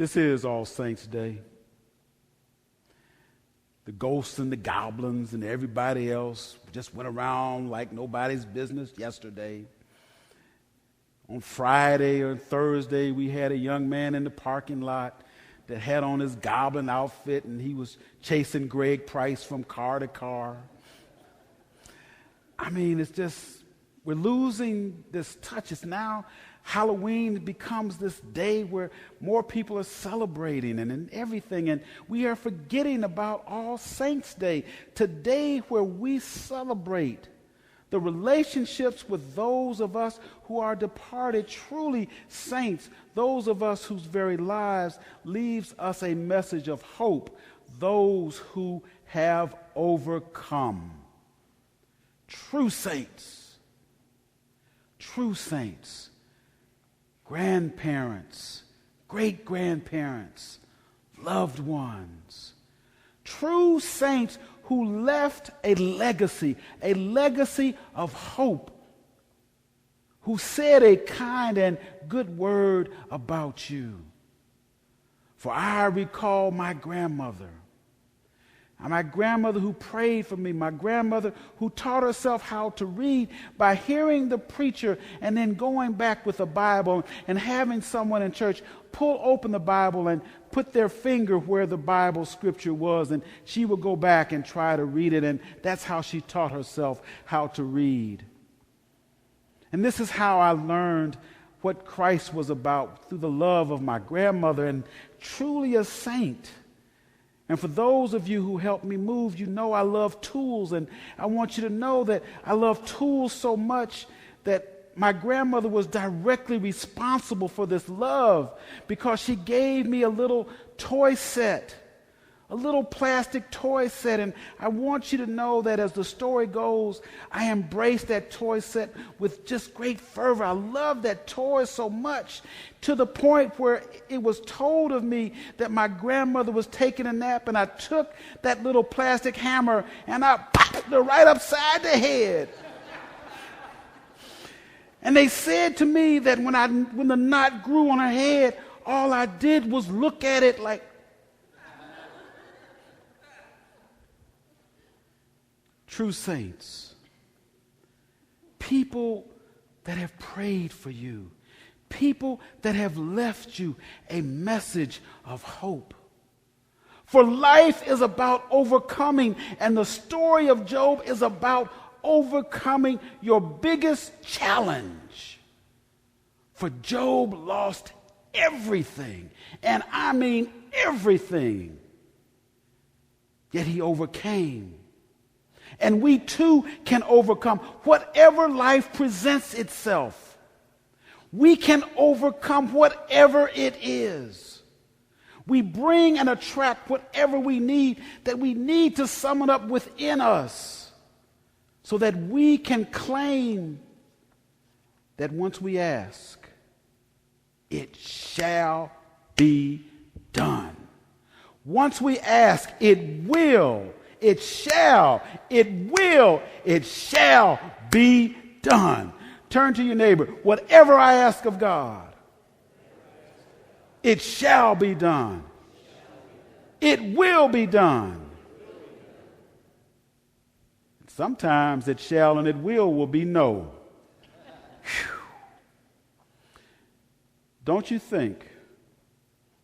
This is All Saints Day. The ghosts and the goblins and everybody else just went around like nobody's business yesterday. On Friday or Thursday, we had a young man in the parking lot that had on his goblin outfit, and he was chasing Greg Price from car to car. I mean, it's just, we're losing this touch. It's now Halloween becomes this day where more people are celebrating and everything, and we are forgetting about All Saints Day, today where we celebrate the relationships with those of us who are departed, truly saints, those of us whose very lives leaves us a message of hope, those who have overcome. True saints, grandparents, great-grandparents, loved ones, true saints who left a legacy of hope, who said a kind and good word about you. For I recall my grandmother who prayed for me, my grandmother who taught herself how to read by hearing the preacher and then going back with the Bible and having someone in church pull open the Bible and put their finger where the Bible scripture was, and she would go back and try to read it, and that's how she taught herself how to read. And this is how I learned what Christ was about, through the love of my grandmother, and truly a saint. And for those of you who helped me move, you know I love tools, and I want you to know that I love tools so much that my grandmother was directly responsible for this love, because she gave me a little toy set, a little plastic toy set. And I want you to know that as the story goes, I embraced that toy set with just great fervor. I love that toy so much, to the point where it was told of me that my grandmother was taking a nap, and I took that little plastic hammer and I popped her right upside the head. And they said to me that when the knot grew on her head, all I did was look at it like. True saints, people that have prayed for you, people that have left you a message of hope. For life is about overcoming, and the story of Job is about overcoming your biggest challenge. For Job lost everything, and I mean everything, yet he overcame. And we too can overcome whatever life presents itself. We can overcome whatever it is. We bring and attract whatever we need to summon up within us, so that we can claim that once we ask, it shall be done. Once we ask, it will, it shall be done. Turn to your neighbor. Whatever I ask of God, it shall be done. It will be done. Sometimes it shall and it will be no. Whew. Don't you think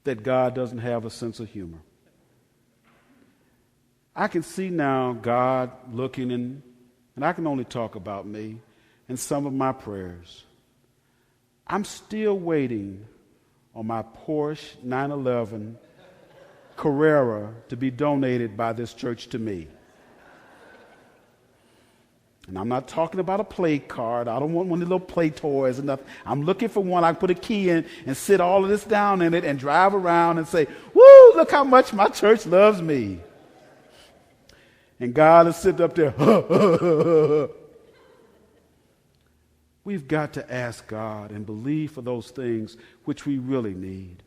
that God doesn't have a sense of humor? I can see now God looking in, and I can only talk about me and some of my prayers. I'm still waiting on my Porsche 911 Carrera to be donated by this church to me. And I'm not talking about a play card. I don't want one of the little play toys and nothing. I'm looking for one I can put a key in and sit all of this down in it and drive around and say, woo, look how much my church loves me. And God is sitting up there. We've got to ask God and believe for those things which we really need.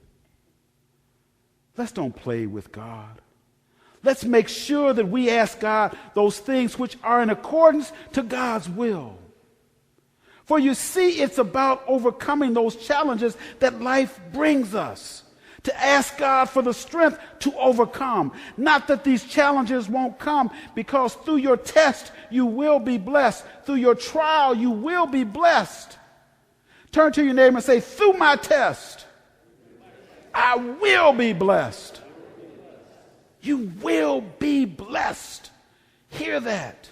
Let's don't play with God. Let's make sure that we ask God those things which are in accordance to God's will. For you see, it's about overcoming those challenges that life brings us. To ask God for the strength to overcome. Not that these challenges won't come, because through your test you will be blessed. Through your trial you will be blessed. Turn to your neighbor and say, through my test, I will be blessed. You will be blessed. Hear that.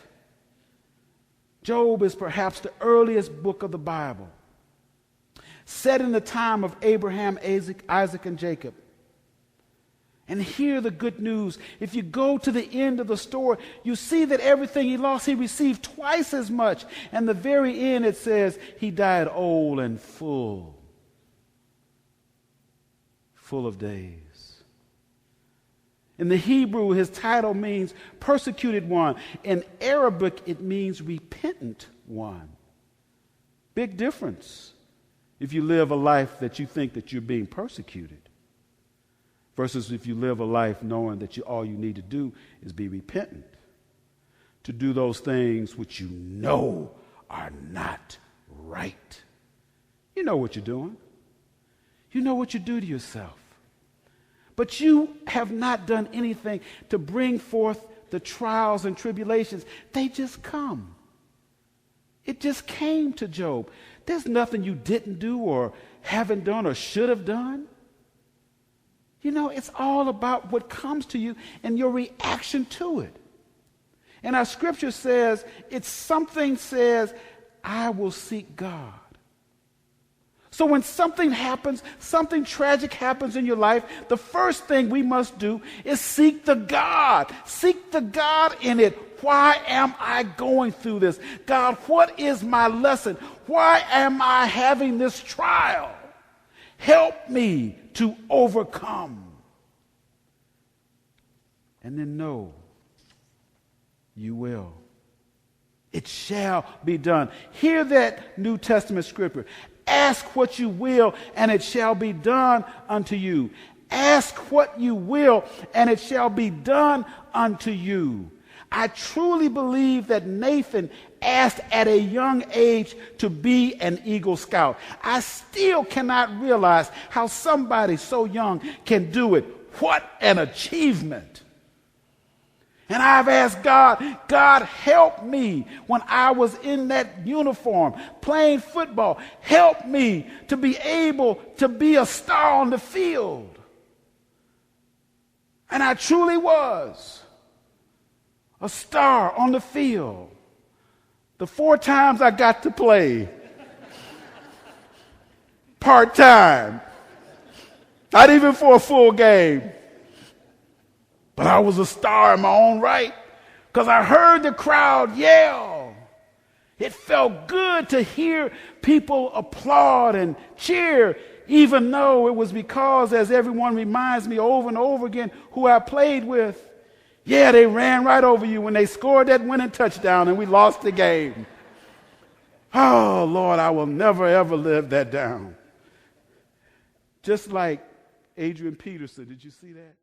Job is perhaps the earliest book of the Bible, set in the time of Abraham, Isaac, and Jacob. And hear the good news. If you go to the end of the story, you see that everything he lost, he received twice as much. And the very end, it says, he died old and full of days. In the Hebrew, his title means persecuted one. In Arabic, it means repentant one. Big difference if you live a life that you think that you're being persecuted versus if you live a life knowing that all you need to do is be repentant, to do those things which you know are not right. You know what you're doing. You know what you do to yourself. But you have not done anything to bring forth the trials and tribulations. They just come. It just came to Job. There's nothing you didn't do or haven't done or should have done. You know, it's all about what comes to you and your reaction to it. And our scripture says, says, I will seek God. So when something happens, something tragic happens in your life, the first thing we must do is seek the God. Seek the God in it. Why am I going through this? God, what is my lesson? Why am I having this trial? Help me to overcome. And then know you will. It shall be done. Hear that New Testament scripture. Ask what you will, and it shall be done unto you. Ask what you will, and it shall be done unto you. I truly believe that Nathan asked at a young age to be an Eagle Scout. I still cannot realize how somebody so young can do it. What an achievement. And I've asked God, help me when I was in that uniform playing football. Help me to be able to be a star on the field. And I truly was a star on the field. The 4 times I got to play part-time, not even for a full game. But I was a star in my own right because I heard the crowd yell. It felt good to hear people applaud and cheer, even though it was because, as everyone reminds me over and over again, who I played with, yeah, they ran right over you when they scored that winning touchdown and we lost the game. Oh, Lord, I will never, ever live that down. Just like Adrian Peterson. Did you see that?